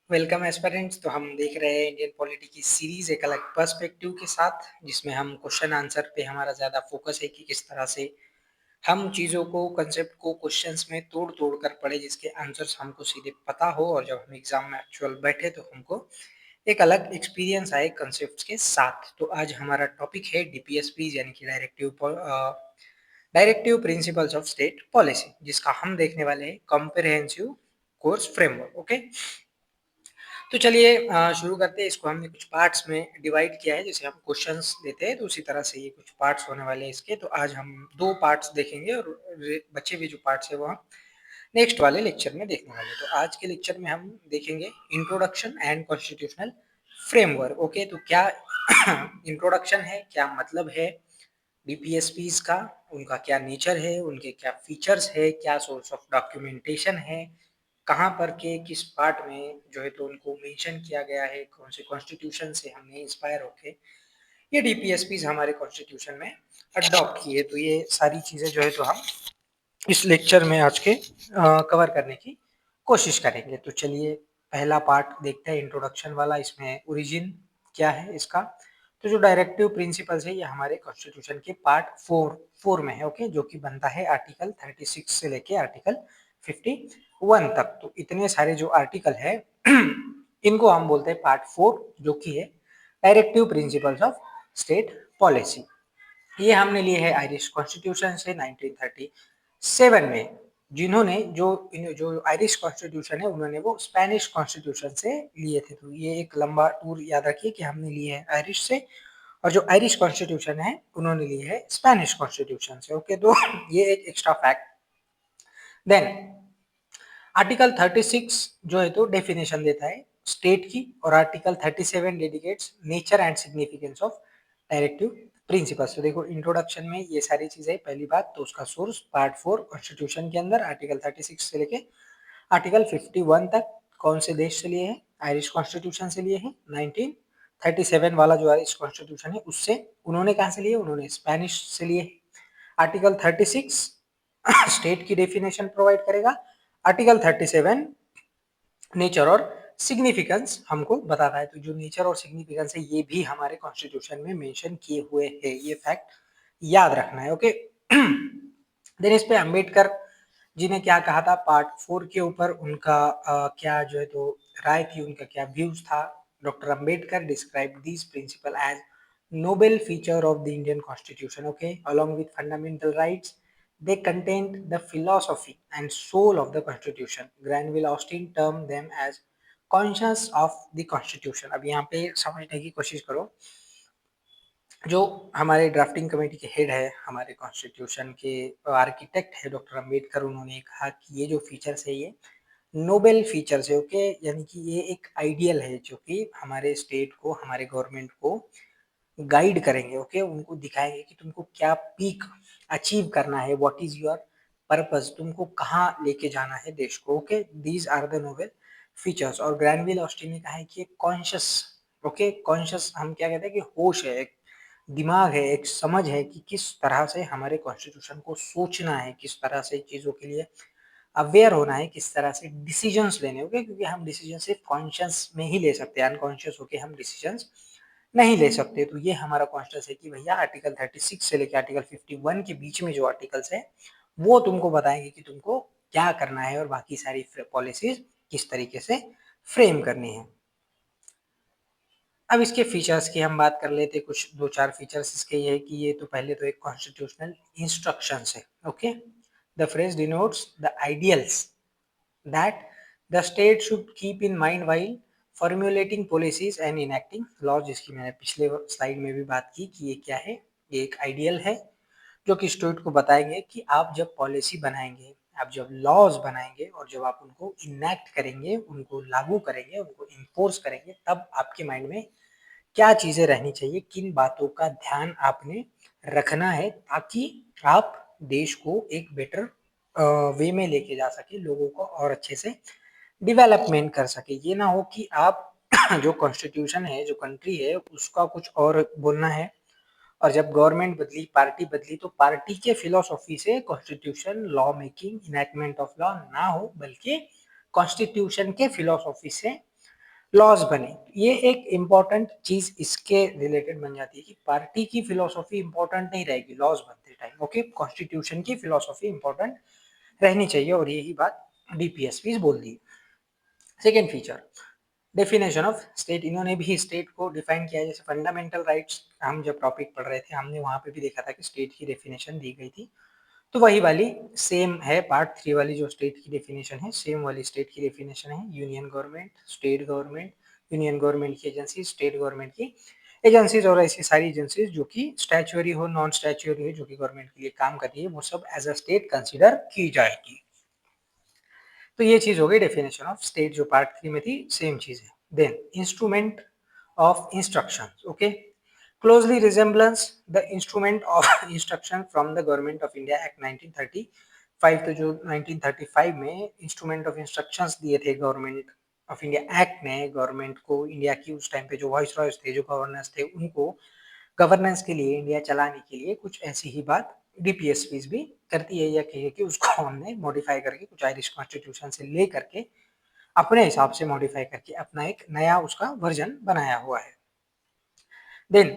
Welcome aspirants. तो हम देख रहे हैं इंडियन पॉलिटी की सीरीज एक अलग पर्सपेक्टिव के साथ, जिसमें हम क्वेश्चन आंसर पे हमारा ज़्यादा फोकस है कि किस तरह से हम चीज़ों को, कंसेप्ट को क्वेश्चंस में तोड़ तोड़ कर पढ़े, जिसके आंसर्स हमको सीधे पता हो और जब हम एग्जाम में एक्चुअल बैठे तो हमको एक अलग एक्सपीरियंस आए कंसेप्ट के साथ। तो आज हमारा टॉपिक है डीपीएसपी यानी कि directive principles of state policy, जिसका हम देखने वाले हैं कॉम्प्रिहेंसिव कोर्स फ्रेमवर्क। ओके, तो चलिए शुरू करते हैं। इसको हमने कुछ पार्ट्स में डिवाइड किया है, जैसे हम क्वेश्चंस लेते हैं तो उसी तरह से ये कुछ पार्ट्स होने वाले हैं इसके। तो आज हम 2 पार्ट्स देखेंगे और बचे हुए जो पार्ट्स है वो हम नेक्स्ट वाले लेक्चर में देखने वाले हैं। तो आज के लेक्चर में हम देखेंगे introduction and constitutional framework. Okay, तो क्या इंट्रोडक्शन है, क्या मतलब है डीपीएसपीज का, उनका क्या नेचर है, उनके क्या फीचर्स है, क्या सोर्स ऑफ डॉक्यूमेंटेशन है, कहाँ पर के किस पार्ट में जो है तो उनको मेंशन किया गया है, कौन से कॉन्स्टिट्यूशन से हमने इंस्पायर होके ये डीपीएसपीज हमारे कॉन्स्टिट्यूशन में अडॉप्ट किए। तो ये सारी चीजें जो है तो हम इस लेक्चर में आज के कवर करने की कोशिश करेंगे। तो चलिए पहला पार्ट देखते हैं, इंट्रोडक्शन वाला। इसमें ओरिजिन क्या है इसका। तो जो डायरेक्टिव प्रिंसिपल्स है ये हमारे कॉन्स्टिट्यूशन के पार्ट फोर में है। ओके, जो कि बनता है आर्टिकल 36 से लेके आर्टिकल 51 तक। तो इतने सारे जो आर्टिकल है इनको हम बोलते हैं पार्ट 4, जो कि है directive principles of state policy. ये हमने लिए है आयरिश कॉन्स्टिट्यूशन से 1937 में। जिन्होंने जो जो आयरिश कॉन्स्टिट्यूशन है उन्होंने वो स्पेनिश कॉन्स्टिट्यूशन से लिए थे। तो ये एक लंबा टूर याद रखिए कि हमने लिए है आयरिश से, और जो आयरिश कॉन्स्टिट्यूशन है उन्होंने लिए है स्पेनिश कॉन्स्टिट्यूशन से। ओके, तो ये एक एक्स्ट्रा फैक्ट। देन आर्टिकल 36 जो है तो डेफिनेशन देता है स्टेट की, और article 37 dedicates nature and significance of directive principles. तो देखो इंट्रोडक्शन में ये सारी चीजें, पहली बात तो उसका सोर्स पार्ट 4 कॉन्स्टिट्यूशन के अंदर आर्टिकल 36 से लेके आर्टिकल 51 तक कौन से देश से लिए हैं, आयरिश कॉन्स्टिट्यूशन से लिए हैं। 1937 वाला जो आयरिश कॉन्स्टिट्यूशन है उससे उन्होंने कहां से लिए, उन्होंने स्पेनिश से लिए। आर्टिकल 36 स्टेट की डेफिनेशन प्रोवाइड करेगा। आर्टिकल 37 नेचर और सिग्निफिकेंस हमको बताता है। तो जो नेचर और सिग्निफिकेंस है ये भी हमारे कॉन्स्टिट्यूशन में मेंशन किए हुए हैं, ये फैक्ट याद रखना है। ओके, देन इस पे अंबेडकर जी ने क्या कहा था पार्ट 4 के ऊपर, उनका क्या जो है तो राय थी, उनका क्या व्यूज था। Doctor Ambedkar describe this principle as noble feature of the Indian Constitution. Okay, along with fundamental rights, they contained the philosophy and soul of the Constitution. Granville Austin termed them as conscience of the Constitution. अब यहाँ पे समझने की कोशिश करो, जो हमारे drafting committee के हेड है, हमारे कॉन्स्टिट्यूशन के आर्किटेक्ट है डॉक्टर अंबेडकर, उन्होंने कहा कि ये जो फीचर्स है ये नोबेल फीचर्स है। ओके, यानी कि ये एक आइडियल है जो कि हमारे स्टेट को, हमारे गवर्नमेंट को गाइड करेंगे। ओके, उनको दिखाएंगे कि तुमको क्या पीक अचीव करना है, व्हाट इज योर पर्पस, तुमको कहाँ लेके जाना है देश को। Okay, these are the noble features. और ग्रैनविल ऑस्टिन ने कहा है कि कॉन्शियस, ओके, कॉन्शियस हम क्या कहते हैं कि होश है, एक दिमाग है, एक समझ है कि किस तरह से हमारे कॉन्स्टिट्यूशन को सोचना है, किस तरह से चीजों के लिए अवेयर होना है, किस तरह से डिसीजंस लेने होंगे, क्योंकि हम डिसीजन सिर्फ कॉन्शियस में ही ले सकते हैं, अनकॉन्शियस होके हम डिसीजंस नहीं ले सकते। तो ये हमारा कॉन्शियस है कि भैया आर्टिकल 36 से लेकर आर्टिकल 51 के बीच में जो आर्टिकल्स है वो तुमको बताएंगे कि तुमको क्या करना है और बाकी सारी पॉलिसीज किस तरीके से फ्रेम करनी है। अब इसके फीचर्स की हम बात कर लेते, कुछ दो चार फीचर्स इसके ये है कि ये तो पहले तो एक कॉन्स्टिट्यूशनल इंस्ट्रक्शंस है। Okay, the phrase denotes the ideals that the state should keep in mind while formulating policies and enacting laws, जिसकी मैंने पिछले स्लाइड में भी बात की कि ये क्या है, ये एक आइडियल है जो कि स्टेट को बताएंगे कि आप जब पॉलिसी बनाएंगे, आप जब लॉज बनाएंगे और जब आप उनको इनैक्ट करेंगे, उनको लागू करेंगे, उनको इन्फोर्स करेंगे, तब आपके माइंड में क्या चीजें रहनी चाहिए, किन बातों का ध्यान आपने रखना है, ताकि आप देश को एक बेटर वे में लेके जा सके, लोगों को और अच्छे से डेवलपमेंट कर सके। ये ना हो कि आप जो कॉन्स्टिट्यूशन है, जो कंट्री है, उसका कुछ और बोलना है, और जब गवर्नमेंट बदली, पार्टी बदली, तो पार्टी के फिलोसॉफी से constitution, law making, enactment of law ना हो, बल्कि कॉन्स्टिट्यूशन के फिलोसॉफी से लॉज बने। ये एक इम्पोर्टेंट चीज इसके रिलेटेड बन जाती है कि पार्टी की फिलोसॉफी इंपॉर्टेंट नहीं रहेगी लॉज बनते टाइम। ओके, कॉन्स्टिट्यूशन की फिलोसॉफी इंपॉर्टेंट रहनी चाहिए और यही बात डीपीएसपी बोल दी। Second feature, definition of state. इन्होंने भी स्टेट को डिफाइन किया है, जैसे फंडामेंटल राइट्स हम जब टॉपिक पढ़ रहे थे हमने वहां पे भी देखा था कि स्टेट की डेफिनेशन दी गई थी, तो वही वाली सेम है। पार्ट 3 वाली जो स्टेट की डेफिनेशन है सेम वाली स्टेट की डेफिनेशन है। Union government, state government, union government की एजेंसी, स्टेट गवर्नमेंट की एजेंसीज और ऐसी सारी एजेंसीज जो कि स्टैच्यूरी हो, नॉन स्टैच्यूरी हो, जो कि गवर्नमेंट के लिए काम कर रही है, वो सब एज अ स्टेट कंसिडर की जाएगी। तो ये चीज हो गई डेफिनेशन ऑफ स्टेट जो पार्ट 3 में थी, सेम चीज है। Then instrument of instructions. Okay, closely resemblance the instrument of instruction from the government of India Act 1935। तो जो 1935 में इंस्ट्रूमेंट ऑफ इंस्ट्रक्शंस दिए थे गवर्नमेंट ऑफ इंडिया एक्ट ने गवर्नमेंट को, इंडिया की उस टाइम पे जो वॉइस रॉयस थे, जो गवर्नर्स थे, उनको गवर्नेंस के लिए, इंडिया चलाने के लिए कुछ ऐसी ही बात डीपीएसपी भी करती है, या कहिए कि उसको हमने मॉडिफाई करके कुछ आयरिश कॉन्स्टिट्यूशन से ले करके अपने हिसाब से मॉडिफाई करके अपना एक नया उसका वर्जन बनाया हुआ है। Then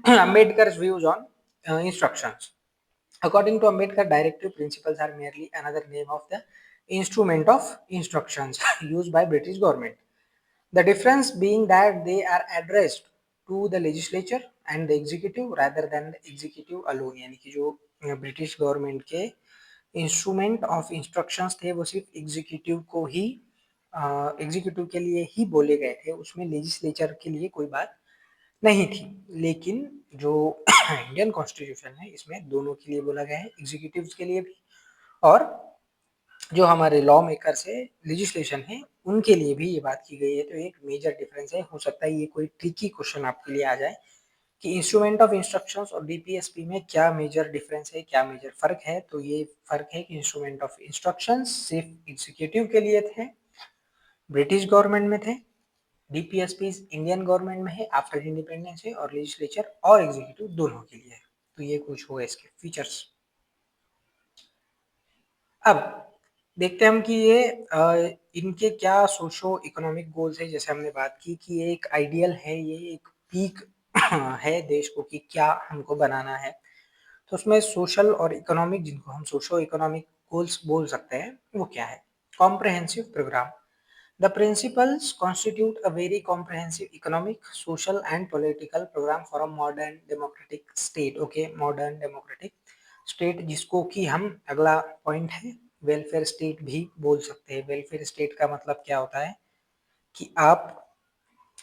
Ambedkar's views on instructions. According to Ambedkar, directive principles are merely another name of the instrument of instructions used by British government. The difference being that they are addressed to the legislature and the executive rather than the executive alone। यानी कि जो British government के instrument of instructions थे वो सिर्फ executive को ही, executive के लिए ही बोले गए थे, उसमें लेजिस्लेचर के लिए कोई बात नहीं थी। लेकिन जो इंडियन कॉन्स्टिट्यूशन है इसमें दोनों के लिए बोला गया है, एग्जीक्यूटिव के लिए भी और जो हमारे लॉ मेकर्स है, लेजिस्लेशन है, उनके लिए भी ये बात की गई है। तो एक मेजर डिफरेंस है। हो सकता है ये कोई ट्रिकी क्वेश्चन आपके लिए आ जाए कि इंस्ट्रूमेंट ऑफ इंस्ट्रक्शंस और डीपीएसपी में क्या मेजर डिफरेंस है, क्या मेजर फर्क है। तो ये फर्क है कि इंस्ट्रूमेंट ऑफ इंस्ट्रक्शंस सिर्फ एग्जीक्यूटिव के लिए थे, ब्रिटिश गवर्नमेंट में थे। डीपीएसपी इंडियन गवर्नमेंट में है आफ्टर इंडिपेंडेंस है, और लेजिस्लेचर और एग्जीक्यूटिव दोनों के लिए है। तो ये कुछ हुआ इसके फीचर्स। अब देखते हैं हम कि ये इनके क्या सोशो इकोनॉमिक गोल्स है। जैसे हमने बात की कि ये एक आइडियल है, ये एक पीक है देश को कि क्या हमको बनाना है। तो उसमें सोशल और इकोनॉमिक, जिनको हम सोशो इकोनॉमिक गोल्स बोल सकते हैं, वो क्या है। Comprehensive programme. The principles constitute a very comprehensive economic, social and political program for a modern democratic state। Okay, modern democratic state जिसको कि हम, अगला पॉइंट है, वेलफेयर स्टेट भी बोल सकते हैं। वेलफेयर स्टेट का मतलब क्या होता है कि आप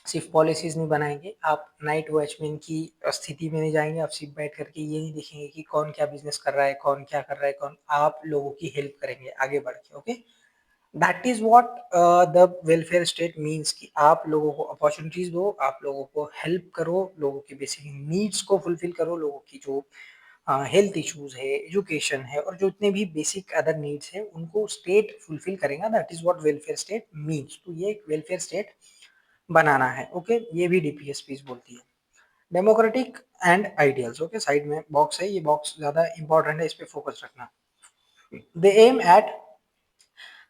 सिर्फ पॉलिसीज नहीं बनाएंगे, आप नाइट वॉचमैन की स्थिति में नहीं जाएंगे, आप सिर्फ बैठ करके ये नहीं देखेंगे कि कौन क्या बिजनेस कर रहा है, कौन क्या कर रहा है, कौन, आप लोगों की हेल्प करेंगे आगे बढ़ के। Okay, that is what the welfare state means कि आप लोगों को अपॉर्चुनिटीज दो, आप लोगों को हेल्प करो, लोगों की बेसिक नीड्स को फुलफिल करो, लोगों की जो हेल्थ इश्यूज है, एजुकेशन है, और जो इतने भी बेसिक अदर नीड्स है उनको स्टेट फुलफिल करेगा। That is what welfare state means. तो ये एक वेलफेयर स्टेट बनाना है। ओके, ये भी डीपीएसपी बोलती है। Democratic and ideals. Okay, side में बॉक्स है, ये बॉक्स ज्यादा इंपॉर्टेंट है, इस पे फोकस रखना। They aim at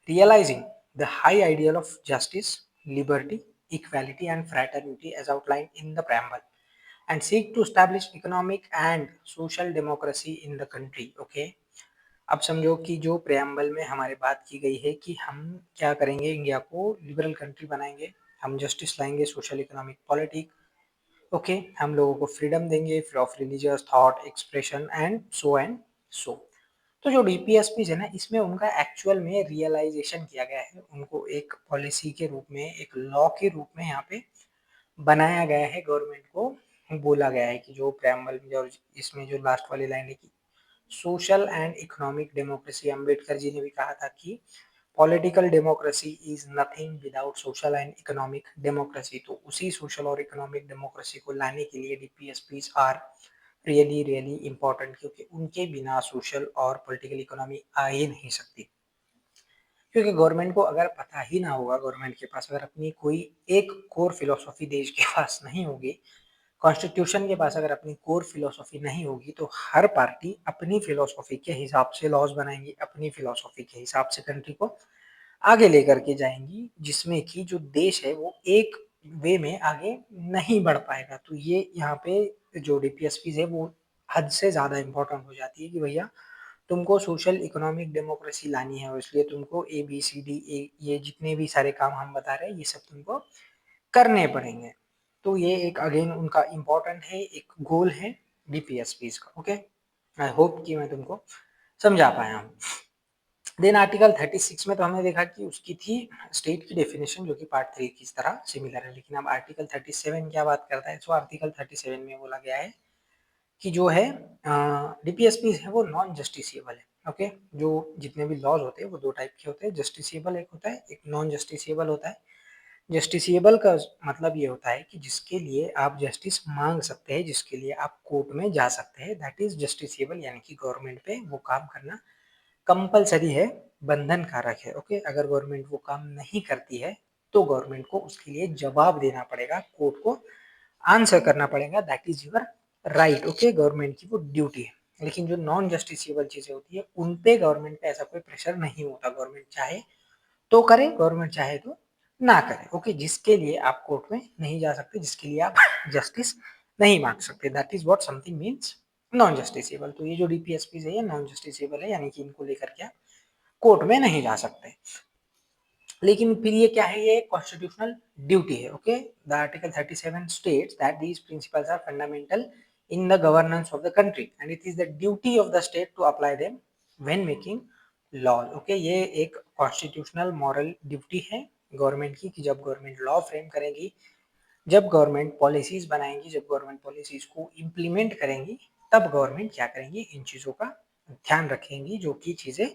realizing the high ideal of justice, liberty, equality and fraternity as outlined in the preamble, and seek to establish economic and social democracy in the country। okay, अब समझो कि जो preamble में हमारे बात की गई है कि हम क्या करेंगे, इंडिया को लिबरल कंट्री बनाएंगे, हम जस्टिस लाएंगे, सोशल इकोनॉमिक पॉलिटिक। ओके, हम लोगों को फ्रीडम देंगे of religious thought expression and so. तो जो डीपीएसपी है ना, इसमें उनका एक्चुअल में रियलाइजेशन किया गया है, उनको एक पॉलिसी के रूप में, एक लॉ के रूप में यहाँ पे बनाया गया है। गवर्नमेंट को बोला गया है कि जो प्रेम्बल में और इसमें जो लास्ट वाली लाइन है कि social and economic democracy, Ambedkar ji ने भी कहा था कि political democracy is nothing without social and economic democracy. तो उसी सोशल और इकोनॉमिक डेमोक्रेसी को लाने के लिए DPSPs are really really important, क्योंकि उनके बिना सोशल और पॉलिटिकल इकोनॉमी आ ही नहीं सकती। क्योंकि गवर्नमेंट को अगर पता ही ना होगा, गवर्नमेंट के पास अगर अपनी कोई एक कोर फिलोसॉफी देश के पास नहीं होगी, कॉन्स्टिट्यूशन के पास अगर अपनी कोर फिलोसॉफी नहीं होगी, तो हर पार्टी अपनी फिलोसॉफी के हिसाब से लॉज बनाएंगी, अपनी फिलोसॉफी के हिसाब से कंट्री को आगे लेकर के जाएंगी, जिसमें कि जो देश है वो एक वे में आगे नहीं बढ़ पाएगा। तो ये यहाँ पे जो डीपीएसपीज है वो हद से ज़्यादा इम्पोर्टेंट हो जाती है कि भैया तुमको सोशल इकोनॉमिक डेमोक्रेसी लानी है और इसलिए तुमको A B C D A ये जितने भी सारे काम हम बता रहे हैं ये सब तुमको करने पड़ेंगे। तो ये एक अगेन उनका इम्पोर्टेंट है, एक गोल है डीपीएसपीज का। ओके, आई होप कि मैं तुमको समझा पाया हूँ। देन आर्टिकल 36 में तो हमने देखा कि उसकी थी स्टेट की डेफिनेशन जो कि पार्ट 3 की तरह सिमिलर है, लेकिन अब आर्टिकल 37 क्या बात करता है। तो आर्टिकल 37 में बोला गया है कि जो है डीपीएसपी है वो नॉन जस्टिसिएबल है। ओके, जो जितने भी लॉज होते हैं वो दो टाइप के होते हैं, जस्टिसिएबल एक होता है, एक नॉन जस्टिसिएबल होता है। जस्टिसिएबल का मतलब ये होता है कि जिसके लिए आप जस्टिस मांग सकते हैं, जिसके लिए आप कोर्ट में जा सकते हैं, दैट इज जस्टिसिएबल, यानी कि गवर्नमेंट पे वो काम करना कंपलसरी है, बंधन कारक है। ओके, अगर गवर्नमेंट वो काम नहीं करती है तो गवर्नमेंट को उसके लिए जवाब देना पड़ेगा, कोर्ट को आंसर करना पड़ेगा, that is your right. Okay, government की वो ड्यूटी है। लेकिन जो नॉन जस्टिसिएबल चीजें होती है उन पे गवर्नमेंट पे ऐसा कोई प्रेशर नहीं होता, गवर्नमेंट चाहे तो करे, गवर्नमेंट चाहे तो ना करे। ओके, जिसके लिए आप कोर्ट में नहीं जा सकते, जिसके लिए आप जस्टिस नहीं मांग सकते, that is what something means non justiciable. तो ये जो डीपीएसपी है ये नॉन जस्टिसिएबल है, यानी कि इनको लेकर के कोर्ट में नहीं जा सकते। लेकिन फिर ये क्या है, ये कॉन्स्टिट्यूशनल ड्यूटी है। Okay, the article 37 states that these principles are fundamental in the governance of the country and it is the duty of the state to apply them when making laws. Okay, ये एक constitutional moral duty है government की कि जब government law frame करेगी, जब government policies बनाएंगी, जब गवर्नमेंट पॉलिसीज को इम्प्लीमेंट करेंगी, तब गवर्नमेंट क्या करेंगी, इन चीजों का ध्यान रखेंगी जो कि चीजें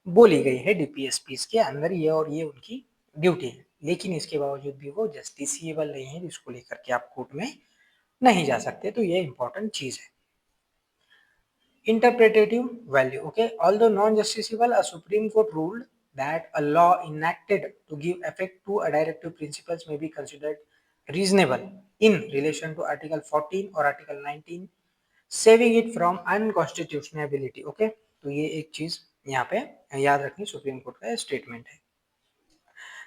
बोली गई है डीपीएसपीस के अंदर, ये और ये उनकी ड्यूटी है। लेकिन इसके बावजूद भी वो जस्टिसिएबल नहीं है, जिसको लेकर के आप कोर्ट में नहीं जा सकते। तो ये इंपॉर्टेंट चीज है। Interpretative value. Okay, although non-justiciable, a Supreme Court ruled that a law enacted to give effect to a directive principles may be considered reasonable in relation to Article 14 or Article 19, saving it from unconstitutionality. Okay, तो ये एक चीज यहाँ पे याद रखनी, supreme court का statement है।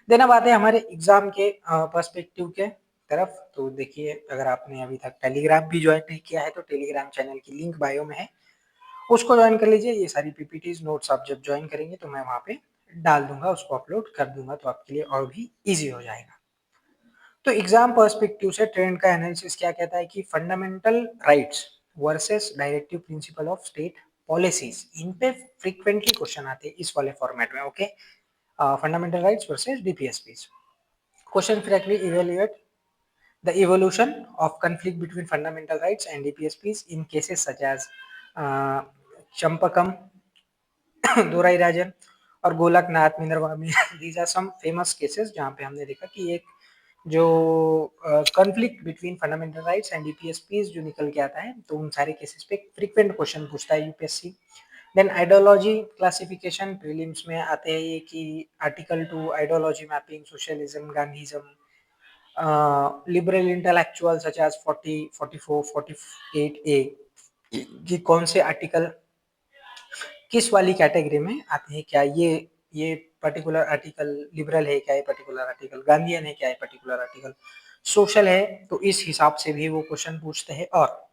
देन अब आते हैं हमारे एग्जाम के पर्सपेक्टिव के तरफ। तो देखिए, अगर आपने अभी तक टेलीग्राम भी ज्वाइन नहीं किया है तो टेलीग्राम चैनल की लिंक बायो में है, उसको ज्वाइन कर लीजिए। ये सारी पीपीटीज नोट्स आप जब ज्वाइन करेंगे तो मैं वहां पे डाल दूंगा, उसको अपलोड कर दूंगा, तो आपके लिए और भी इजी हो जाएगा। तो एग्जाम पर्सपेक्टिव से ट्रेंड का एनालिसिस क्या कहता है कि fundamental rights versus directive principle of state policies, इन पे फ्रीक्वेंटली क्वेश्चन आते हैं इस वाले फॉर्मेट में। Okay, fundamental rights versus DPSPs. Question frequently evaluate the evolution of conflict between fundamental rights and DPSPs in cases such as Champakam, Dorai Rajan और गोलकनाथ मिनरवामी। These are some famous cases जहाँ पे हमने देखा कि एक जो conflict between fundamental rights and DPSPs जो निकल के आता है, तो उन सारे केसेस पे फ्रीक्वेंट क्वेश्चन पूछता है UPSC. Then ideology classification prelims में आते हैं ये कि article 2 ideology mapping, socialism, Gandhism, liberal intellectual such as 40, 44, 48A, ये कौन से आर्टिकल किस वाली कैटेगरी में आते हैं, क्या ये पर्टिकुलर आर्टिकल लिबरल है, क्या ये पर्टिकुलर आर्टिकल गांधीयन है, क्या ये पर्टिकुलर आर्टिकल सोशल है, तो इस हिसाब से भी वो क्वेश्चन पूछते हैं। और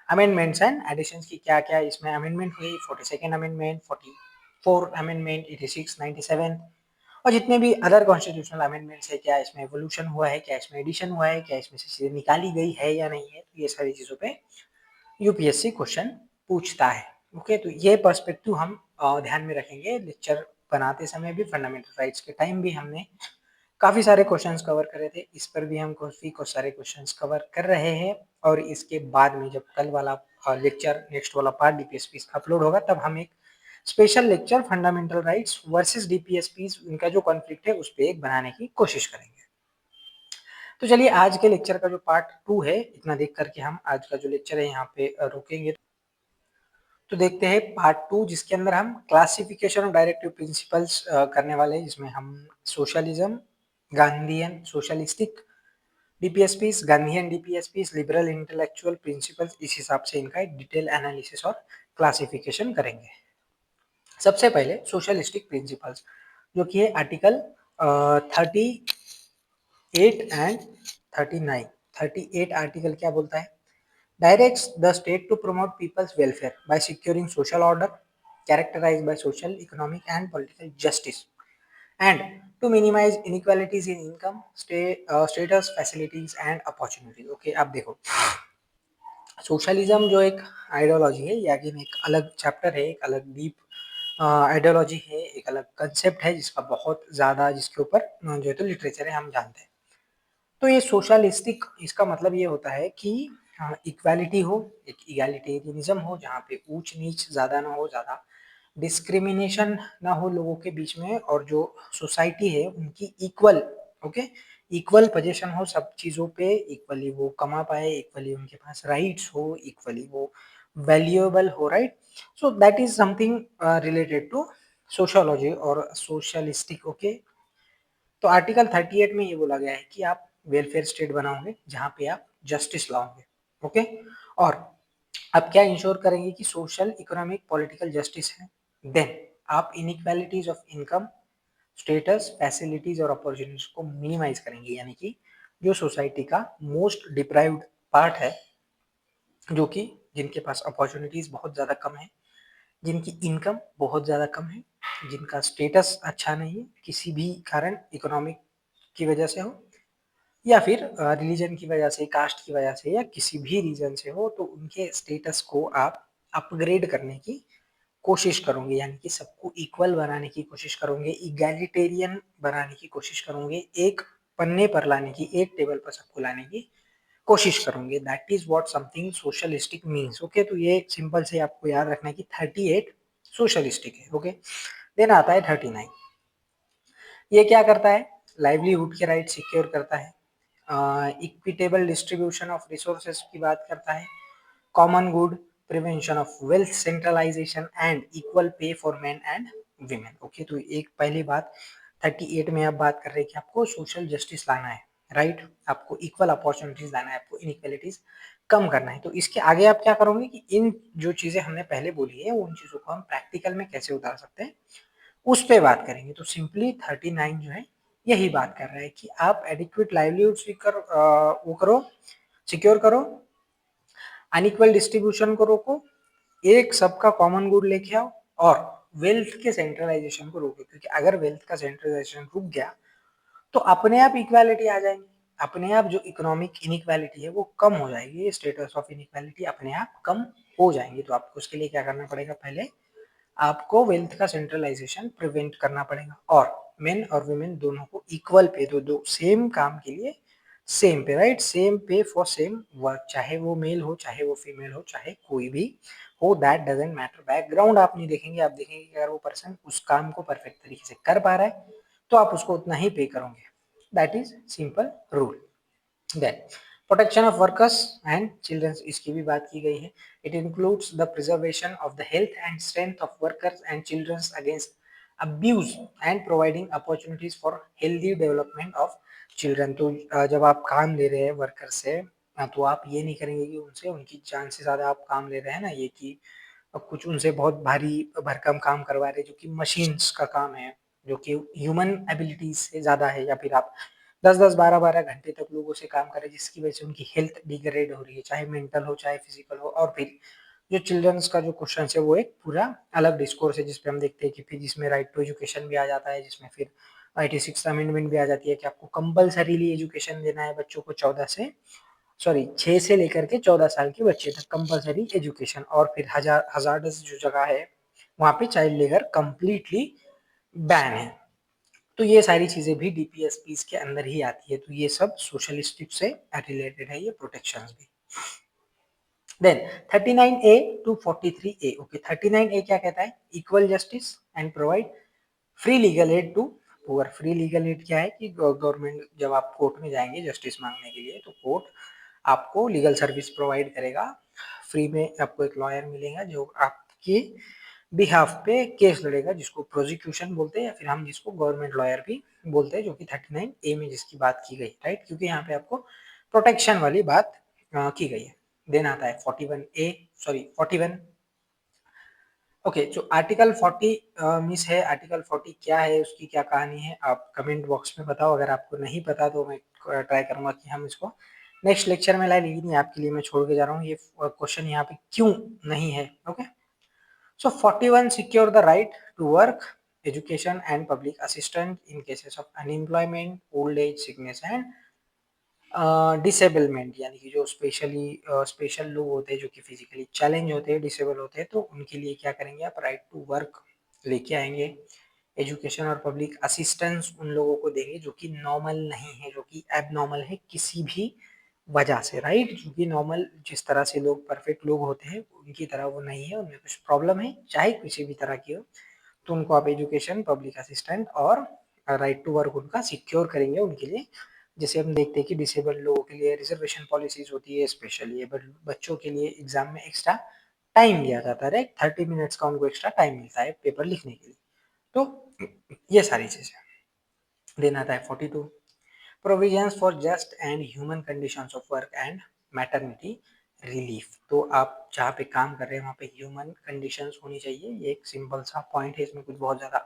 अमेंडमेंट्स एंड एडिशंस की क्या क्या इसमें अमेंडमेंट हुई, 42nd अमेंडमेंट, 44 अमेंडमेंट, 86, 97 और जितने भी अदर कॉन्स्टिट्यूशनल अमेंडमेंट्स है, क्या इसमें एवोल्यूशन हुआ है, क्या इसमें एडिशन हुआ है, क्या इसमें से चीजें निकाली गई है या नहीं है, तो ये सारी चीजों पे यूपीएससी क्वेश्चन पूछता है। ओके, तो ये पर्सपेक्टिव हम ध्यान में रखेंगे लेक्चर बनाते समय भी। फंडामेंटल राइट्स के टाइम भी हमने काफी सारे क्वेश्चंस कवर करे थे, इस पर भी हम काफी कुछ सारे क्वेश्चंस कवर कर रहे हैं। और इसके बाद में जब कल वाला लेक्चर नेक्स्ट वाला पार्ट डीपीएसपी अपलोड होगा, तब हम एक special lecture fundamental rights versus DPSP इनका जो कॉन्फ्लिक्ट है उस पर एक बनाने की कोशिश करेंगे। तो चलिए, आज के लेक्चर का जो पार्ट 2 है, इतना देख करके हम आज का जो लेक्चर है यहाँ पे रोकेंगे। तो देखते हैं पार्ट 2, जिसके अंदर हम क्लासिफिकेशन ऑफ डायरेक्टिव प्रिंसिपल्स करने वाले हैं, जिसमें हम socialism, Gandhian socialistic DPSPs, Gandhian DPSPs, liberal intellectual principles, इस हिसाब से इनका एक डिटेल एनालिसिस और क्लासिफिकेशन करेंगे। सबसे पहले सोशलिस्टिक प्रिंसिपल्स। जो कि है आर्टिकल 38 एंड 39। 38 आर्टिकल क्या बोलता है? directs the state to promote people's welfare by securing social order characterized by social, economic, and political justice, and to minimize inequalities in income, status, facilities, and opportunities. Okay, अब देखो, socialism जो एक ideology है, या again एक अलग chapter है, एक अलग डीप आइडियोलॉजी है, एक अलग कंसेप्ट है जिसका बहुत ज़्यादा, जिसके ऊपर जो है तो लिटरेचर है, हम जानते हैं। तो ये सोशलिस्टिक, इसका मतलब ये होता है कि इक्वालिटी हो, एक इगैलिटेरियनिज्म हो, जहाँ पे ऊंच नीच ज़्यादा ना हो, ज़्यादा डिस्क्रिमिनेशन ना हो लोगों के बीच में, और जो सोसाइटी है उनकी इक्वल, ओके, इक्वल पोजीशन हो सब चीज़ों पे, इक्वली वो कमा पाए, इक्वली उनके पास राइट्स हो, इक्वली वो वैल्यूएबल हो, right. So that is something related to sociology और सोशलिस्टिक, ओके। तो आर्टिकल 38 में ये बोला गया है कि आप वेलफेयर स्टेट बनाओगे जहाँ पे आप जस्टिस लाओगे, ओके। और आप क्या इंश्योर करेंगे कि सोशल, इकोनॉमिक, पॉलिटिकल जस्टिस है। देन आप inequalities of income, status, facilities और अपॉर्चुनिटीज को मिनिमाइज करेंगे, यानी कि जो सोसाइटी का मोस्ट डिप्राइव्ड पार्ट है, जो कि जिनके पास अपॉर्चुनिटीज बहुत ज़्यादा कम है, जिनकी इनकम बहुत ज़्यादा कम है, जिनका स्टेटस अच्छा नहीं है किसी भी कारण, इकोनॉमिक की वजह से हो, या फिर रिलीजन की वजह से, कास्ट की वजह से, या किसी भी रीजन से हो, तो उनके स्टेटस को आप अपग्रेड करने की कोशिश करोगे, यानी कि सबको इक्वल बनाने की कोशिश करोगे, इगैलिटेरियन बनाने की कोशिश करोगे, एक पन्ने पर लाने की, एक टेबल पर सबको लाने की कोशिश करोगे। That is what something socialistic means, okay. तो ये सिंपल से आपको याद रखना है कि 38 सोशलिस्टिक है, ओके। देन आता है 39। ये क्या करता है? लाइवलीहुड के राइट सिक्योर करता है, इक्विटेबल डिस्ट्रीब्यूशन ऑफ रिसोर्सेज की बात करता है, common good, prevention of wealth centralization, and equal pay for men and women, okay. तो एक पहली बात 38 में आप बात कर रहे हैं कि आपको सोशल जस्टिस लाना है, राइट। आपको इक्वल अपॉर्चुनिटीज लाना है, आपको इनइक्वालिटीज कम करना है। तो इसके आगे आप क्या करोगे कि इन जो चीजें हमने पहले बोली है, उन चीजों को हम प्रैक्टिकल में कैसे उतार सकते हैं, उस पे बात करेंगे। तो सिंपली 39 जो है यही बात कर रहा है कि आप एडिक्वेट लाइवलीहुड वो करो, सिक्योर करो, अनइक्वल डिस्ट्रीब्यूशन को रोको, एक सबका कॉमन गुड लेके आओ, और वेल्थ के सेंट्रलाइजेशन को रोको, क्योंकि अगर वेल्थ का सेंट्रलाइजेशन रुक गया तो अपने आप इक्वालिटी आ जाएगी, अपने आप जो इकोनॉमिक इनइक्वालिटी है वो कम हो जाएगी, स्टेटस ऑफ इनइक्वालिटी अपने आप कम हो जाएंगी। तो आपको उसके लिए क्या करना पड़ेगा? पहले आपको वेल्थ का सेंट्रलाइजेशन प्रिवेंट करना पड़ेगा, और मेन और वुमेन दोनों को इक्वल पे, दो सेम काम के लिए सेम पे, राइट, सेम पे फॉर सेम वर्क, चाहे वो मेल हो, चाहे वो फीमेल हो, चाहे कोई भी हो, दैट डजेंट मैटर। बैकग्राउंड आप नहीं देखेंगे, आप देखेंगे कि अगर वो पर्सन उस काम को परफेक्ट तरीके से कर पा रहा है तो आप उसको उतना ही पे करोगे। That is simple rule. Then protection of workers and children, इसकी भी बात की गई है। It includes the preservation of the health and strength of workers and children against abuse and providing opportunities for healthy development of children. तो जब आप काम ले रहे हैं वर्कर से, तो आप ये नहीं करेंगे कि उनसे उनकी जान से ज़्यादा आप काम ले रहे हैं ना, ये कि कुछ उनसे बहुत भारी भरकम काम करवा रहे हैं जो कि मशीन्स का काम है, जो कि ह्यूमन एबिलिटीज से ज़्यादा है, या फिर आप 10-10, 12-12 घंटे तक लोगों से काम करें जिसकी वजह से उनकी हेल्थ डिग्रेड हो रही है, चाहे मेंटल हो चाहे फिजिकल हो। और फिर जो चिल्ड्रंस का जो क्वेश्चन है वो एक पूरा अलग डिस्कोर्स है, जिसपे हम देखते हैं कि फिर जिसमें राइट टू एजुकेशन भी आ जाता है, जिसमें फिर 86 अमेंडमेंट भी आ जाती है कि आपको कंपल्सरीली एजुकेशन देना है बच्चों को, 6 से लेकर के 14 साल के बच्चे तक कंपल्सरी एजुकेशन। और फिर हजार्डस जो जगह है वहाँ पे चाइल्ड लेबर कंप्लीटली बैन है। तो ये सारी चीजें भी डीपीएसपीस के अंदर ही आती है। तो ये सब सोशलिस्टिक से रिलेटेड है, ये प्रोटेक्शंस भी। Then 39A to 43A, okay. 39A क्या कहता है? Equal justice and provide free legal aid to poor. Free legal aid क्या है कि गवर्नमेंट, जब आप कोर्ट में जाएंगे जस्टिस मांगने के लिए, तो कोर्ट आपको लीगल सर्विस प्रोवाइड करेगा फ्री में। आपको एक लॉयर मिलेगा जो आपके बिहाफ पे केस लड़ेगा, जिसको प्रोसिक्यूशन बोलते हैं, या फिर हम जिसको गवर्नमेंट लॉयर भी बोलते हैं, जो कि 39A में जिसकी बात की गई, राइट, क्योंकि यहाँ पे आपको प्रोटेक्शन वाली बात की गई है। देन आता है 41A, सॉरी 41 ओके, जो आर्टिकल 40 मिस है, आर्टिकल 40 क्या है, उसकी क्या कहानी है, आप कमेंट बॉक्स में बताओ। अगर आपको नहीं पता तो मैं ट्राई करूंगा कि हम इसको नेक्स्ट लेक्चर में लाए, लेकिन ये आपके लिए मैं छोड़ के जा रहा हूँ। ये क्वेश्चन यहाँ पे क्यों नहीं है। Okay, so 41 secure the right to work, education and public assistant in cases of unemployment, old age, sickness and disablement, यानी कि जो स्पेशल लोग होते हैं, जो कि फिजिकली चैलेंज होते हैं, डिसेबल होते हैं, तो उनके लिए क्या करेंगे आप, राइट टू वर्क लेके आएंगे। एजुकेशन और पब्लिक असिस्टेंस उन लोगों को देंगे जो कि नॉर्मल नहीं है, जो कि एबनॉर्मल है किसी भी वजह से, राइट। जो कि नॉर्मल जिस तरह से लोग परफेक्ट लोग होते हैं उनकी तरह वो नहीं है, उनमें कुछ प्रॉब्लम है, चाहे किसी भी तरह की हो, तो उनको आप एजुकेशन, पब्लिक असिस्टेंट और राइट टू वर्क उनका सिक्योर करेंगे उनके लिए। जैसे हम देखते हैं कि डिसेबल लोगों के लिए रिजर्वेशन पॉलिसीज होती है, स्पेशली बच्चों के लिए एग्जाम में एक्स्ट्रा टाइम दिया जाता है, राइट। 30 मिनट्स का उनको एक्स्ट्रा टाइम मिलता है पेपर लिखने के लिए। तो ये सारी चीजें देन आता है 42, provisions for just and human conditions of work and maternity relief. तो आप जहाँ पे काम कर रहे हैं वहाँ पे ह्यूमन कंडीशंस होनी चाहिए। ये एक सिंपल सा पॉइंट है, इसमें कुछ बहुत ज़्यादा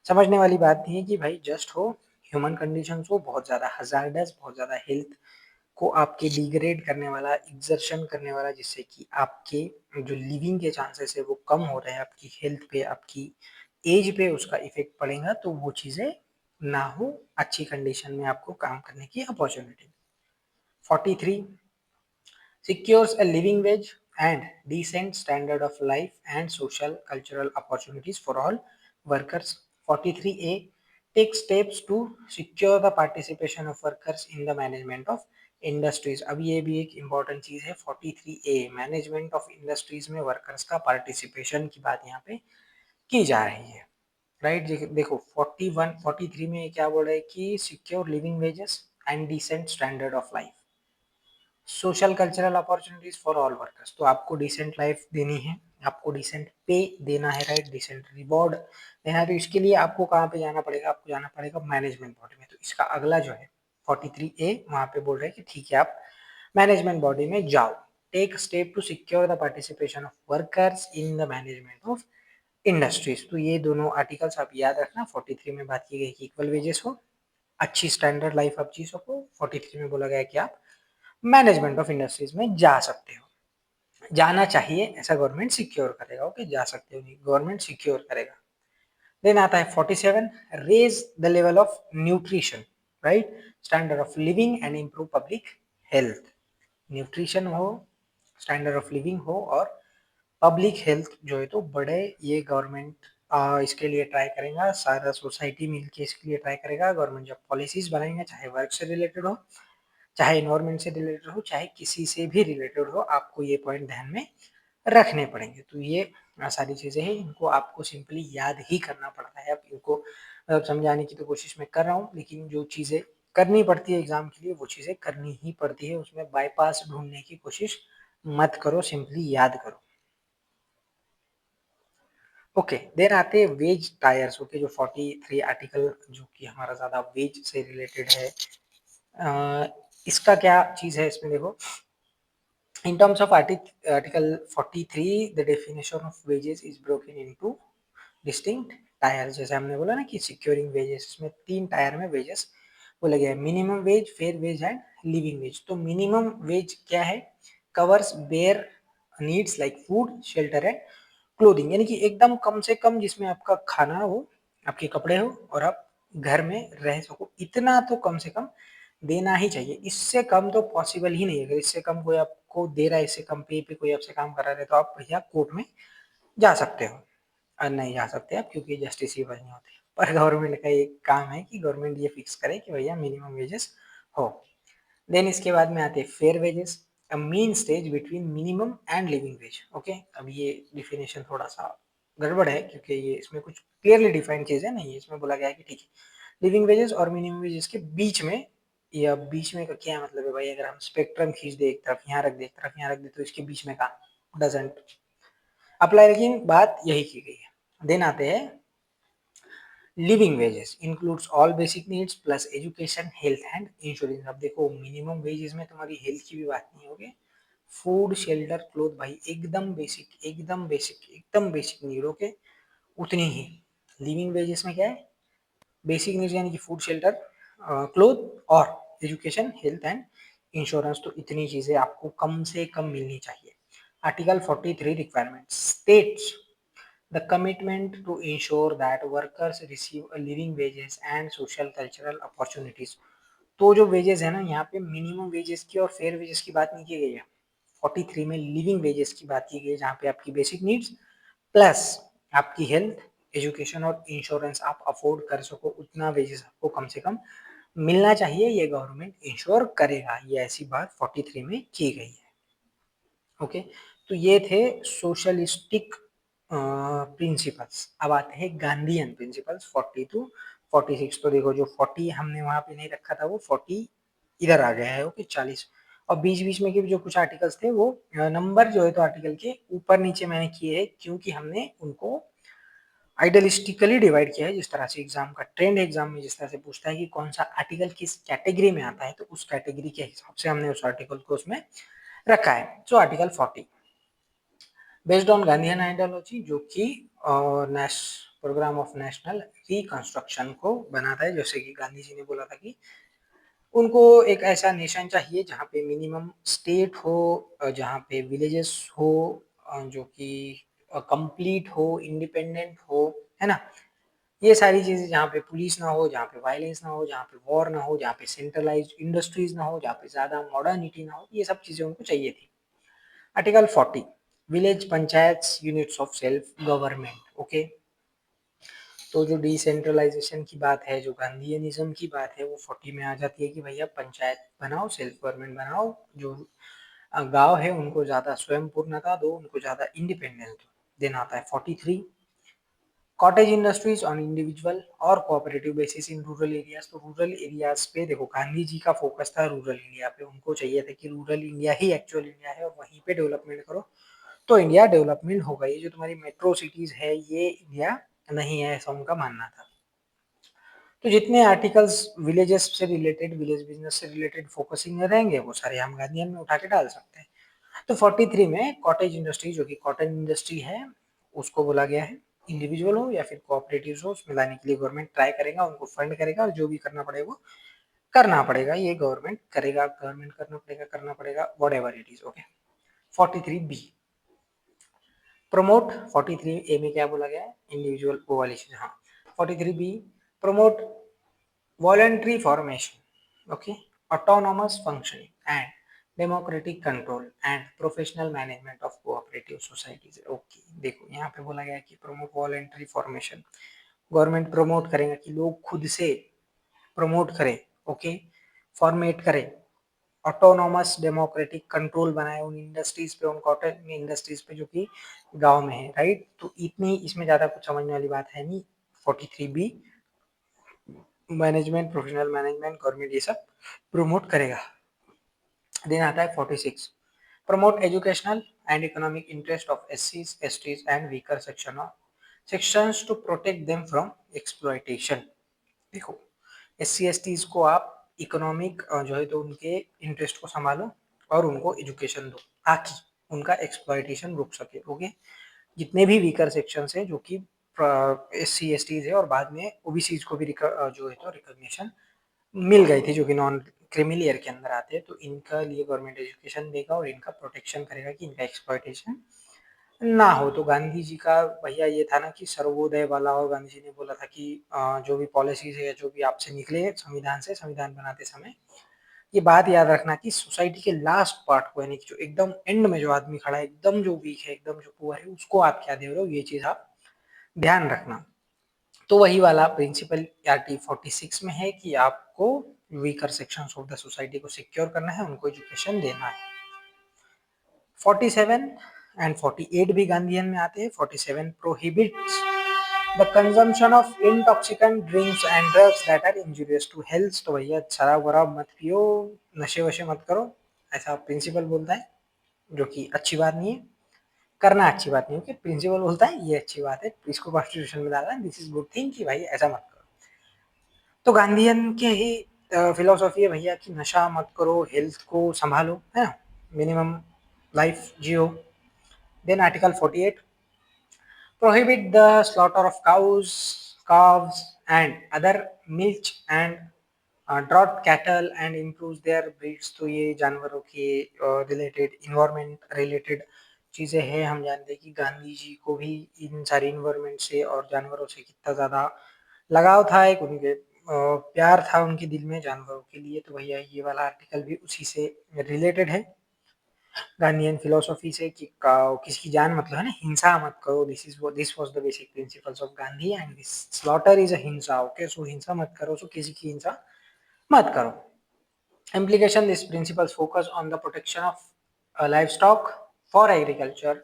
समझने वाली बात नहीं है कि भाई जस्ट हो, ह्यूमन कंडीशंस हो, बहुत ज़्यादा हजार्डस, बहुत ज़्यादा हेल्थ को आपके डिग्रेड करने वाला, एक्सर्शन करने वाला, जिससे कि आपके जो लिविंग के चांसेस है वो कम हो रहे हैं, आपकी हेल्थ पे, आपकी एज पे उसका इफेक्ट पड़ेगा, तो वो चीज़ें ना हो, अच्छी कंडीशन में आपको काम करने की opportunity. 43, secures a living wage and decent standard of life and social cultural opportunities for all workers. 43A takes steps to secure the participation of workers in the management of industries. अब ये भी एक important चीज है, 43A management of industries में workers का participation की बात यहाँ पे की जा रही है, राइट। देखो 41 43 में क्या बोल रहा है कि secure living wages and decent standard of life, social cultural opportunities for all workers. तो आपको डिसेंट लाइफ देनी है, आपको डिसेंट पे देना है, राइट, डिसेंट रिवॉर्ड देना है। तो इसके लिए आपको कहाँ पे जाना पड़ेगा, आपको जाना पड़ेगा मैनेजमेंट बॉडी में। तो इसका अगला जो है 43A वहाँ पे बोल रहे हैं कि ठीक है आप मैनेजमेंट बॉडी में जाओ, take step to secure the participation of workers in the management of industries. तो ये दोनों आर्टिकल्स आप याद रखना। 43 में बात की गई कि इक्वल वेजेस हो, अच्छी स्टैंडर्ड लाइफ आप जी सको। 43 में बोला गया कि आप मैनेजमेंट ऑफ इंडस्ट्रीज में जा सकते हो, जाना चाहिए, ऐसा गवर्नमेंट सिक्योर करेगा। ओके, जा सकते हो नहीं, गवर्नमेंट सिक्योर करेगा। देन आता है 47, raise the level of nutrition, right, standard of living and improve public health. Nutrition हो, स्टैंडर्ड ऑफ लिविंग हो और पब्लिक हेल्थ जो है तो बड़े, ये गवर्नमेंट इसके लिए ट्राई करेगा, सारा सोसाइटी मिलके इसके लिए ट्राई करेगा। गवर्नमेंट जब पॉलिसीज बनाएंगे, चाहे वर्क से रिलेटेड हो, चाहे इन्वायरमेंट से रिलेटेड हो, चाहे किसी से भी रिलेटेड हो, आपको ये पॉइंट ध्यान में रखने पड़ेंगे। तो ये सारी चीज़ें हैं, इनको आपको सिंपली याद ही करना पड़ता है। अब इनको समझाने की तो कोशिश मैं कर रहा हूँ, लेकिन जो चीज़ें करनी पड़ती है एग्जाम के लिए वो चीज़ें करनी ही पड़ती है, उसमें बाईपास ढूंढने की कोशिश मत करो, सिंपली याद करो। ओके, देन आते हैं वेज टायर्स। ओके, जो 43 आर्टिकल जो कि हमारा ज़्यादा वेज से रिलेटेड है, इसका क्या चीज़ है इसमें देखो। In terms of Article 43, the definition of wages is broken into distinct tyre. जैसे हमने बोला ना कि सिक्योरिंग वेजेस, इसमें 3 टायर में वेजेस बोला गया है, minimum wage, fair wage and living wage. तो मिनिमम वेज क्या है, covers bare needs like food, shelter and clothing, यानी कि एकदम कम से कम जिसमें आपका खाना हो, आपके कपड़े हो और आप घर में रह सको, इतना तो कम से कम देना ही चाहिए। इससे कम तो पॉसिबल ही नहीं है। अगर इससे कम कोई आपको दे रहा है, इससे कम पे कोई आपसे काम करा रहा है, तो आप भैया कोर्ट में जा सकते हो। नहीं जा सकते आप, क्योंकि जस्टिस ही नहीं होते। पर गवर्नमेंट का एक काम है कि गवर्नमेंट ये फिक्स करे कि भैया मिनिमम वेजेस हो। देन इसके बाद में आते हैं fair wages, a mean stage between minimum and living veg. Okay, अब ये डिफिनेशन थोड़ा सा गड़बड़ है, क्योंकि ये इसमें कुछ क्लियरली डिफाइंड चीज है नहीं है। इसमें बोला गया है कि ठीक है, लिविंग वेजेस और मिनिमम वेजेस के बीच में, या बीच में का क्या मतलब है भाई, अगर हम स्पेक्ट्रम खींच दे, एक तरफ यहाँ रख दे, एक तरफ यहाँ रख दे, तो इसके बीच में का डजेंट अप्लाई, लेकिन बात यही की गई है। देन आते हैं living wages, includes all basic needs plus education, health and insurance. अब देखो मिनिमम वेजेस में तुम्हारी हेल्थ की भी बात नहीं होगी, फूड, शेल्टर, क्लोथ, भाई एकदम बेसिक, एकदम बेसिक, एकदम बेसिक नीड, ओके, उतनी ही। लिविंग वेजेस में क्या है, बेसिक नीड्स यानी कि फूड, शेल्टर, क्लोथ और एजुकेशन, हेल्थ एंड इंश्योरेंस, तो इतनी चीजें आपको कम से कम मिलनी चाहिए। Article 43 requirement states the commitment to ensure that workers receive a living wages and social cultural opportunities. तो जो वेजेस है ना, यहाँ पे मिनिमम वेजेस की और फेयर वेजेस की बात नहीं की गई है। 43 में लिविंग वेजेस की बात की गई है, जहाँ पे आपकी बेसिक नीड्स प्लस आपकी हेल्थ, एजुकेशन और इंश्योरेंस आप अफोर्ड कर सको, उतना वेजेस आपको कम से कम मिलना चाहिए, ये गवर्नमेंट इंश्योर करेगा, ये ऐसी बात 43 में की गई है। ओके, तो ये थे सोशलिस्टिक प्रिंसिपल्स। अब आते हैं गांधीयन प्रिंसिपल्स 40 टू 46। तो देखो, जो 40 हमने वहां पे नहीं रखा था, वो 40 इधर आ गया है, ओके 40। और बीच बीच में के जो कुछ आर्टिकल्स थे वो नंबर जो है तो आर्टिकल के ऊपर नीचे मैंने किए हैं, क्योंकि हमने उनको आइडियलिस्टिकली डिवाइड किया है। जिस तरह से एग्जाम का ट्रेंड, एग्जाम में जिस तरह से पूछता है कि कौन सा आर्टिकल किस कैटेगरी में आता है, तो उस कैटेगरी के हिसाब से हमने उस आर्टिकल को उसमें रखा है। So article 40 based on Gandhian ideology, जो कि प्रोग्राम ऑफ नेशनल रिकंस्ट्रक्शन को बनाता है। जैसे कि गांधी जी ने बोला था कि उनको एक ऐसा नेशन चाहिए जहाँ पे मिनिमम स्टेट हो, जहाँ पे विलेजेस हो, जो कि कंप्लीट हो, इंडिपेंडेंट हो, है ना, ये सारी चीजें, जहाँ पे पुलिस ना हो, जहाँ पे वायलेंस ना हो, जहाँ पे वॉर ना हो, जहाँ पे सेंट्रलाइज्ड इंडस्ट्रीज ना हो, जहाँ पे ज्यादा मॉडर्निटी ना हो, ये सब चीजें उनको चाहिए थी। Article 40 village panchayat units of self government, okay. तो जो डिसेंट्रलाइजेशन की बात है, जो गांधीयनिज्म की बात है, वो 40 में आ जाती है कि भैया पंचायत बनाओ, सेल्फ गवर्नमेंट बनाओ, जो गांव है उनको ज्यादा स्वयं पूर्णता दो, उनको ज्यादा इंडिपेंडेंस दो। देन आता है 43 कॉटेज इंडस्ट्रीज ऑन इंडिविजुअल और cooperative basis in rural areas. तो रूरल एरियाज पे देखो, गांधी जी का फोकस था रूरल इंडिया पे, उनको चाहिए था कि रूरल इंडिया ही एक्चुअल इंडिया है और वहीं पे डेवलपमेंट करो तो इंडिया डेवलपमेंट होगा। ये जो तुम्हारी मेट्रो सिटीज है, ये इंडिया नहीं है, ऐसा उनका मानना था। तो जितने आर्टिकल्स विलेजेस से रिलेटेड, विलेज बिजनेस से रिलेटेड फोकसिंग में रहेंगे, वो सारे हम गांधीयन में उठा के डाल सकते हैं। तो 43 में कॉटेज इंडस्ट्री, जो कि कॉटन इंडस्ट्री है, उसको बोला गया है। इंडिविजुअल हो या फिर कोऑपरेटिव हो, उसमें लाने के लिए गवर्नमेंट ट्राई करेगा, उनको फंड करेगा और जो भी करना पड़ेगा वो करना पड़ेगा, ये गवर्नमेंट करेगा, गवर्नमेंट करना पड़ेगा whatever it is, okay. 43 B promote, 43 A में क्या बोला गया है, इंडिविजुअल कोवालिशन, हाँ। 43 B promote voluntary formation, okay, autonomous functioning and democratic control and professional management of cooperative societies, okay। देखो यहाँ पे बोला गया है कि promote voluntary formation, government promote करेगा कि लोग खुद से प्रमोट करें, ओके, फॉर्मेट करें, ऑटोनोमस डेमोक्रेटिक कंट्रोल बनाए उन इंडस्ट्रीज पे, उन कॉटन इंडस्ट्रीज पे जो कि गांव में है, राइट। तो इतनी इसमें ज्यादा कुछ समझने वाली बात है नहीं। 43 B management, professional management, government ये सब प्रमोट करेगा। देन आता है 46 promote educational and economic interest of एससीज, STs and weaker sections to protect them from exploitation. देखो, एससी एसटीज को आप इकोनॉमिक जो है तो उनके इंटरेस्ट को संभालो और उनको एजुकेशन दो, ताकि उनका एक्सप्लॉयटेशन रुक सके, ओके। जितने भी वीकर सेक्शन है, जो कि एस सी एस टीज है और बाद में ओबीसी को भी जो है तो रिकॉग्निशन मिल गई थी, जो कि नॉन क्रिमिनल ईयर के अंदर आते हैं, तो इनका लिए गवर्नमेंट एजुकेशन देगा और इनका प्रोटेक्शन करेगा कि इनका एक्सप्लॉयटेशन ना हो। तो गांधी जी का भैया ये था ना कि सर्वोदय वाला, और गांधी जी ने बोला था कि जो भी पॉलिसीज है, जो भी आपसे निकले संविधान से, संविधान बनाते समय ये बात याद रखना कि सोसाइटी के लास्ट पार्ट को, यानी कि जो एकदम एंड में जो आदमी खड़ा है, एकदम जो वीक है, एकदम जो पुअर है, उसको आप क्या दे रहे हो, ये चीज आप ध्यान रखना। तो वही वाला प्रिंसिपल आर्टिकल 46 में है कि आपको weaker sections of the society को सिक्योर करना है, उनको एजुकेशन देना है। 47 एंड 48 भी गांधीयन में आते हैं। 47 prohibits the consumption of intoxicant drinks and drugs that are injurious to health. तो भैया शराब वराब मत पियो, नशे वशे मत करो, ऐसा प्रिंसिपल बोलता है, जो कि अच्छी बात नहीं है, करना अच्छी बात नहीं है, कि प्रिंसिपल बोलता है ये अच्छी बात है, इसको कॉन्स्टिट्यूशन में डाला, दिस इज गुड थिंग कि भाई ऐसा मत करो। तो गांधीयन के ही फिलोसॉफी है भैया कि नशा मत करो, हेल्थ को संभालो, है ना, मिनिमम लाइफ जियो। Then article 48 prohibit the slaughter of cows, calves, and other milch and draught cattle and improves their breeds। तो ये जानवरों के रिलेटेड इन्वायरमेंट रिलेटेड चीज़ें हैं। हम जानते हैं कि गांधी जी को भी इन सारी इन्वायरमेंट से और जानवरों से कितना ज़्यादा लगाव था, एक उनके प्यार था उनके दिल में जानवरों के लिए। तो भैया ये वाला आर्टिकल भी उसी से रिलेटेड है, गांधीयन फिलोसॉफी से कि किसी की जान मतलब है ना, हिंसा मत करो। This was the basic principles of Gandhi and this slaughter is a हिंसा। ओके, सो हिंसा मत करो, सो किसी की हिंसा मत करो। Implication: these principles focus on the protection of livestock for agriculture,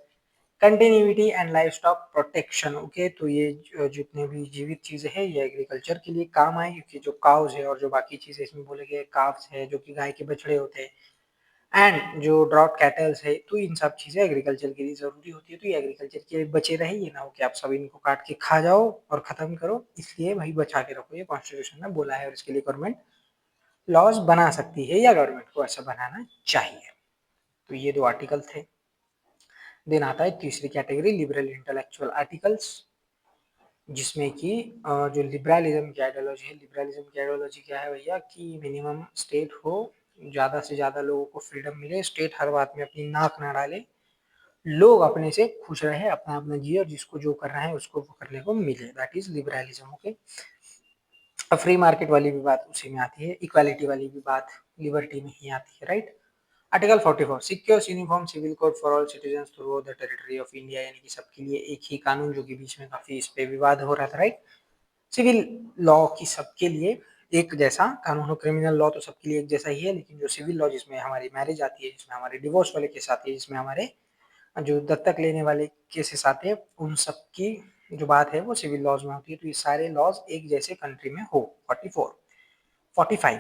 continuity and livestock protection। Okay, तो ये जितने भी जीवित चीजें हैं ये एग्रीकल्चर के लिए काम आए, क्योंकि जो काउज है और जो बाकी चीजें इसमें बोले गए काफ्स है जो कि गाय के बछड़े होते हैं, एंड जो ड्रॉट कैटल्स है, तो इन सब चीजें एग्रीकल्चर के लिए जरूरी होती है। तो ये एग्रीकल्चर के लिए बचे रहे, ये ना हो कि आप सब इनको काट के खा जाओ और खत्म करो। इसलिए भाई बचा के रखो, ये कॉन्स्टिट्यूशन में बोला है और इसके लिए गवर्नमेंट लॉज बना सकती है या गवर्नमेंट को ऐसा बनाना चाहिए। तो ये दो आर्टिकल थे। देन आता है तीसरी कैटेगरी, लिबरल इंटेलेक्चुअल आर्टिकल्स, जिसमें कि जो लिबरलिज्म की आइडियोलॉजी है। लिबरलिज्म की आइडियोलॉजी क्या है भैया, कि मिनिमम स्टेट हो, ज़्यादा से ज़्यादा लोगों को फ्रीडम मिले, स्टेट हर बात में अपनी नाक ना डाले, लोग अपने से खुश रहे, अपना अपना जिए और जिसको जो करना है उसको वो करने को मिले। That is liberalism. Okay, free market वाली भी बात उसी में आती है, इक्वालिटी वाली भी बात लिबर्टी में ही आती है, राइट। Article 44 secures uniform civil code for all citizens through the territory of India, यानी कि सबके लिए एक ही कानून, जो कि बीच में काफी इस पे विवाद हो रहा था, राइट। सिविल लॉ की सबके लिए एक जैसा कानून हो, क्रिमिनल लॉ तो सबके लिए एक जैसा ही है, लेकिन जो सिविल लॉ जिसमें हमारी मैरिज आती है, जिसमें हमारे डिवोर्स वाले केस आती है, जिसमें हमारे जो दत्तक लेने वाले केसेस आते हैं, उन सब की जो बात है वो सिविल लॉज में होती है। तो ये सारे लॉज एक जैसे कंट्री में हो। 44 45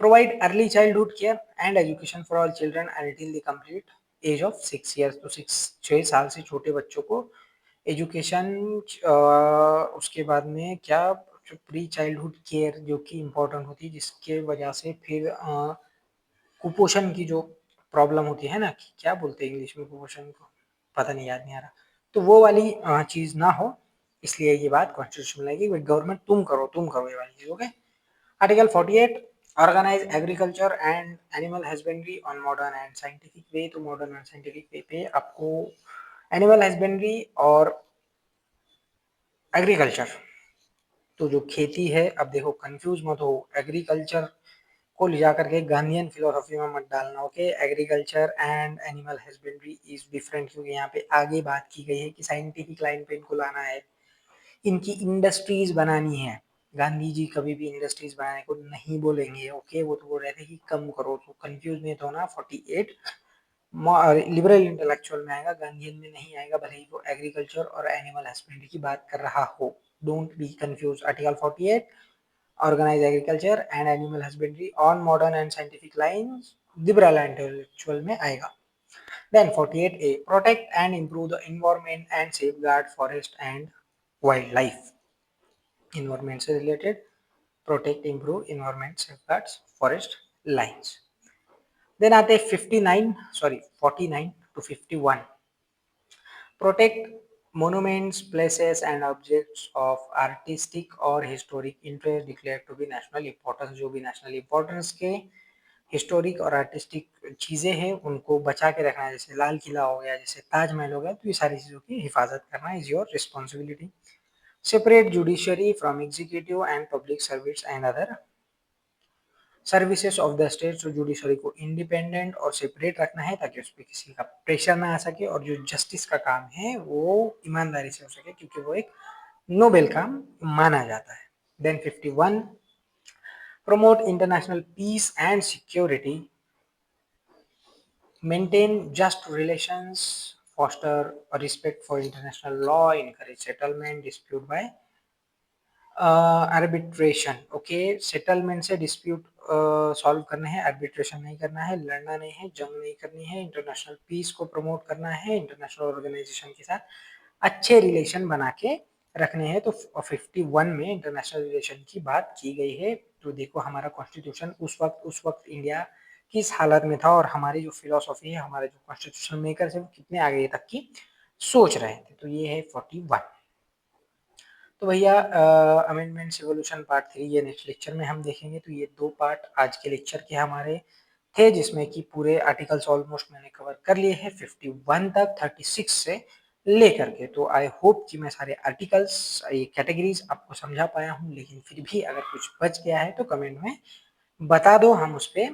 provide early childhood care and education for all children until the complete age of 6 years. तो 6 साल से छोटे बच्चों को एजुकेशन, उसके बाद में क्या, जो प्री चाइल्डहुड केयर जो कि इम्पोर्टेंट होती है, जिसके वजह से फिर कुपोषण की जो प्रॉब्लम होती है ना, कि क्या बोलते हैं इंग्लिश में कुपोषण को, पता नहीं, याद नहीं आ रहा, तो वो वाली चीज ना हो, इसलिए ये बात कॉन्स्टिट्यूशन में लाएगी। गवर्नमेंट तुम करो ये वाली चीज। Okay, article 48 organize agriculture and animal husbandry on modern and scientific way. तो मॉडर्न एंड साइंटिफिक वे पे आपको एनिमल हस्बेंड्री और एग्रीकल्चर, तो जो खेती है, अब देखो कंफ्यूज मत हो, एग्रीकल्चर को ले जाकर के गांधीयन फिलोसफी में मत डालना। Okay, agriculture and animal husbandry is different, क्योंकि यहाँ पे आगे बात की गई है कि साइंटिफिक लाइन पे इनको लाना है, इनकी इंडस्ट्रीज बनानी है। गांधी जी कभी भी इंडस्ट्रीज बनाने को नहीं बोलेंगे। ओके, वो तो बोल रहे थे कि कम करो, तो कंफ्यूज नहीं तो ना। 48 लिबरल इंटेलेक्चुअल में आएगा, गांधीयन में नहीं आएगा, भले ही वो एग्रीकल्चर और एनिमल हस्बेंड्री की बात कर रहा हो। Don't be confuse. Article 48 organize agriculture and animal husbandry on modern and scientific lines, liberal and intellectual में आएगा। Then 48A protect and improve the environment and safeguard forest and wildlife। environment से related, protect, improve environment, safeguards forest lines। then आते 49 to 51 protect monuments, places and objects of artistic or historic interest declared to be national importance। जो भी national importance के historic और artistic चीजें हैं उनको बचा के रखना है, जैसे लाल किला हो गया, जैसे ताजमहल हो गया, तो ये सारी चीजों की हिफाजत करना is your responsibility. Separate judiciary from executive and public service and other services of the state. जो जुडिशरी को इंडिपेंडेंट और सेपरेट रखना है, ताकि उस पर किसी का प्रेशर ना आ सके, और जो जस्टिस का काम है वो ईमानदारी से हो सके, क्योंकि वो एक नोबेल काम माना जाता है। Then 51 promote international peace and security, maintain just relations, foster a respect for international law, encourage settlement, dispute by arbitration। Okay, settlement से डिस्प्यूट सॉल्व करने हैं, आर्बिट्रेशन नहीं करना है, लड़ना नहीं है, जंग नहीं करनी है, इंटरनेशनल पीस को प्रमोट करना है, इंटरनेशनल ऑर्गेनाइजेशन के साथ अच्छे रिलेशन बना के रखने हैं। तो 51 में इंटरनेशनल रिलेशन की बात की गई है। तो देखो हमारा कॉन्स्टिट्यूशन उस वक्त इंडिया किस हालत में था और हमारी जो फिलॉसफी है, हमारे जो कॉन्स्टिट्यूशन मेकर्स है, वो कितने आगे तक की सोच रहे थे। तो ये है 41। तो भैया अमेंडमेंट्स इवोल्यूशन पार्ट 3 ये नेक्स्ट लेक्चर में हम देखेंगे। तो ये 2 पार्ट आज के लेक्चर के हमारे थे, जिसमें कि पूरे आर्टिकल्स ऑलमोस्ट मैंने कवर कर लिए हैं 51 तक 36 से लेकर के। तो आई होप कि मैं सारे आर्टिकल्स, ये कैटेगरीज आपको समझा पाया हूँ, लेकिन फिर भी अगर कुछ बच गया है तो कमेंट में बता दो, हम उस पे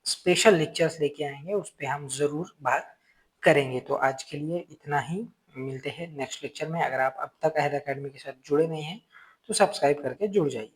स्पेशल लेक्चर्स लेके आएंगे, उस पे हम ज़रूर बात करेंगे। तो आज के लिए इतना ही, मिलते हैं नेक्स्ट लेक्चर में। अगर आप अब तक अहद अकेडमी के साथ जुड़े नहीं हैं तो सब्सक्राइब करके जुड़ जाइए।